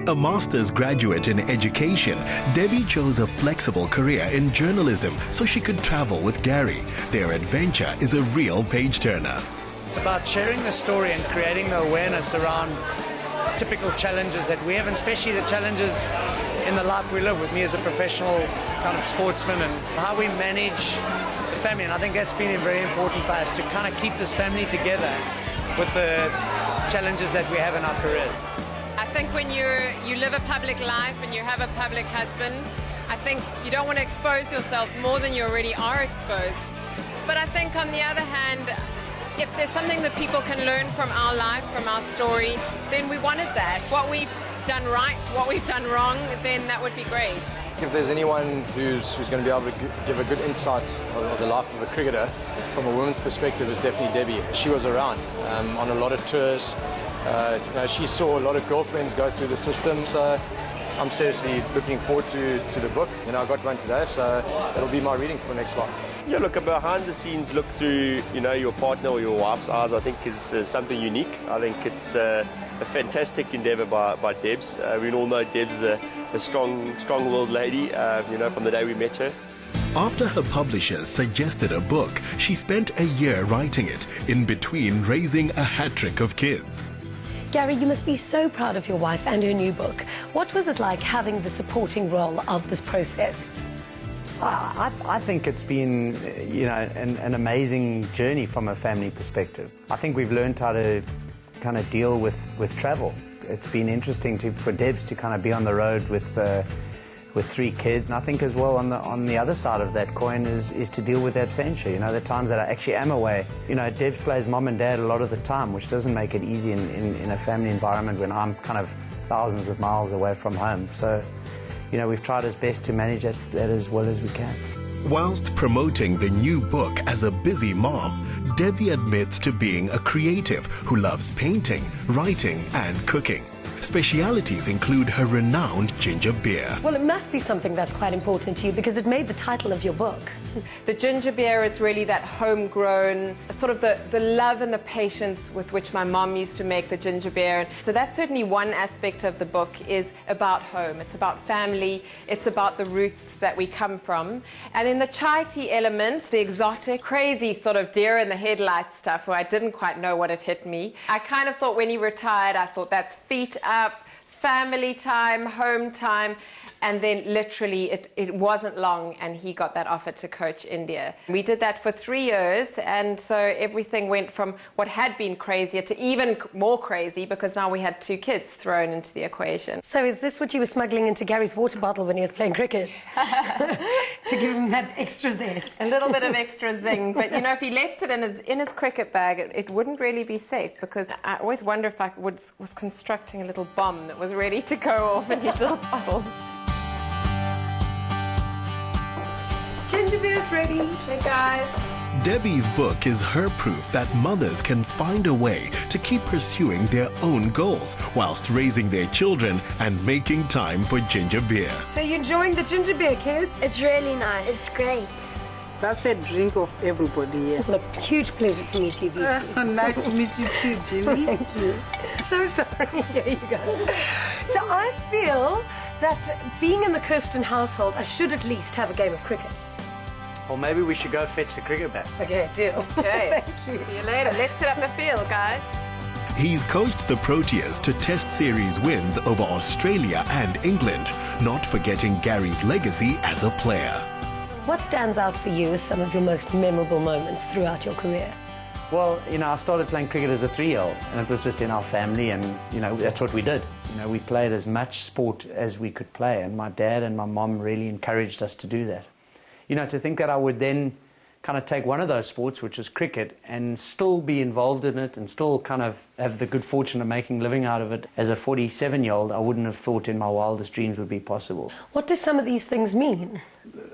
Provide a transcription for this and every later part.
A master's graduate in education, Debbie chose a flexible career in journalism so she could travel with Gary. Their adventure is a real page-turner. It's about sharing the story and creating the awareness around typical challenges that we have, and especially the challenges in the life we live with me as a professional kind of sportsman, and how we manage the family. And I think that's been very important for us to kind of keep this family together with the challenges that we have in our careers. I think when you live a public life and you have a public husband, I think you don't want to expose yourself more than you already are exposed. But I think on the other hand, if there's something that people can learn from our life, from our story, then we wanted that. What we've done right, what we've done wrong, then that would be great. If there's anyone who's going to be able to give a good insight of the life of a cricketer from a woman's perspective, it's definitely Debbie. She was around on a lot of tours. She saw a lot of girlfriends go through the system, so I'm seriously looking forward to the book. I got one today, so it'll be my reading for the next while. Yeah, look, a behind the scenes look through, your partner or your wife's eyes, I think is something unique. I think it's a fantastic endeavour by Debs. We all know Debs is a strong-willed lady, from the day we met her. After her publishers suggested a book, she spent a year writing it, in between raising a hat-trick of kids. Gary, you must be so proud of your wife and her new book. What was it like having the supporting role of this process? I think it's been, an amazing journey from a family perspective. I think we've learned how to kind of deal with travel. It's been interesting for Debs to kind of be on the road with 3 kids. And I think as well on the other side of that coin is to deal with absentia. The times that I actually am away. Debs plays mom and dad a lot of the time, which doesn't make it easy in a family environment when I'm kind of thousands of miles away from home. So, we've tried as best to manage that as well as we can. Whilst promoting the new book as a busy mom, Debbie admits to being a creative who loves painting, writing and cooking. Specialities include her renowned ginger beer. Well, it must be something that's quite important to you because it made the title of your book. The ginger beer is really that homegrown, sort of the love and the patience with which my mom used to make the ginger beer. So that's certainly one aspect of the book, is about home. It's about family. It's about the roots that we come from. And then the chai tea element, the exotic, crazy sort of deer in the headlights stuff where I didn't quite know what had hit me. I kind of thought when he retired, I thought that's feet up, family time, home time, and then literally it wasn't long and he got that offer to coach India. We did that for 3 years, and so everything went from what had been crazier to even more crazy because now we had 2 kids thrown into the equation. So is this what you were smuggling into Gary's water bottle when he was playing cricket? To give him that extra zest? A little bit of extra zing, but if he left it in his cricket bag, it wouldn't really be safe, because I always wonder if I was constructing a little bomb that was ready to go off in his little bottles. Ginger beer's ready. Hey guys. Debbie's book is her proof that mothers can find a way to keep pursuing their own goals whilst raising their children and making time for ginger beer. So you enjoying the ginger beer, kids? It's really nice. It's great. That's a drink of everybody here. Well, a huge pleasure to meet you, Vicky. Nice to meet you too, Jeannie. Thank you. So sorry. Here you go. So I feel that being in the Kirsten household, I should at least have a game of cricket. Or maybe we should go fetch the cricket bat. Okay, deal. Okay. Thank you. See you later. Let's set up the field, guys. He's coached the Proteas to Test Series wins over Australia and England, not forgetting Gary's legacy as a player. What stands out for you as some of your most memorable moments throughout your career? Well, I started playing cricket as a 3-year-old, and it was just in our family, and, that's what we did. We played as much sport as we could play, and my dad and my mom really encouraged us to do that. To think that I would then kind of take one of those sports, which was cricket, and still be involved in it and still kind of have the good fortune of making a living out of it. As a 47-year-old, I wouldn't have thought in my wildest dreams would be possible. What do some of these things mean?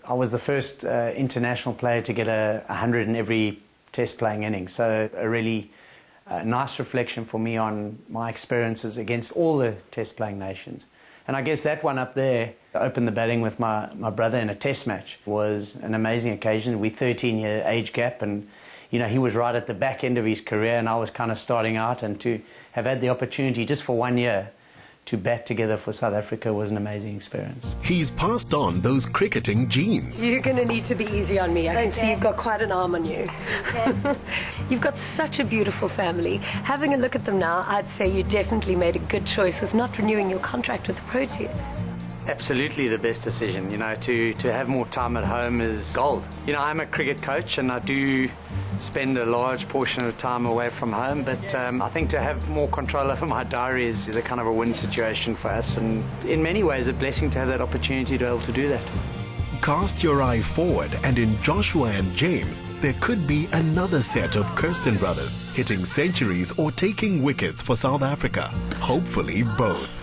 I was the first international player to get 100 in every test playing inning, so a really nice reflection for me on my experiences against all the test playing nations. And I guess that one up there, opened the batting with my brother in a test match, was an amazing occasion. We're 13-year age gap, and he was right at the back end of his career and I was kind of starting out, and to have had the opportunity just for 1 year to bat together for South Africa was an amazing experience. He's passed on those cricketing genes. You're going to need to be easy on me. I can see you've got quite an arm on you. You've got such a beautiful family. Having a look at them now, I'd say you definitely made a good choice with not renewing your contract with the Proteas. Absolutely the best decision. You know, to have more time at home is gold. You know, I'm a cricket coach and I do spend a large portion of time away from home, but I think to have more control over my diary is a kind of a win situation for us, and in many ways a blessing to have that opportunity to be able to do that. Cast your eye forward, and in Joshua and James, there could be another set of Kirsten brothers hitting centuries or taking wickets for South Africa. Hopefully both.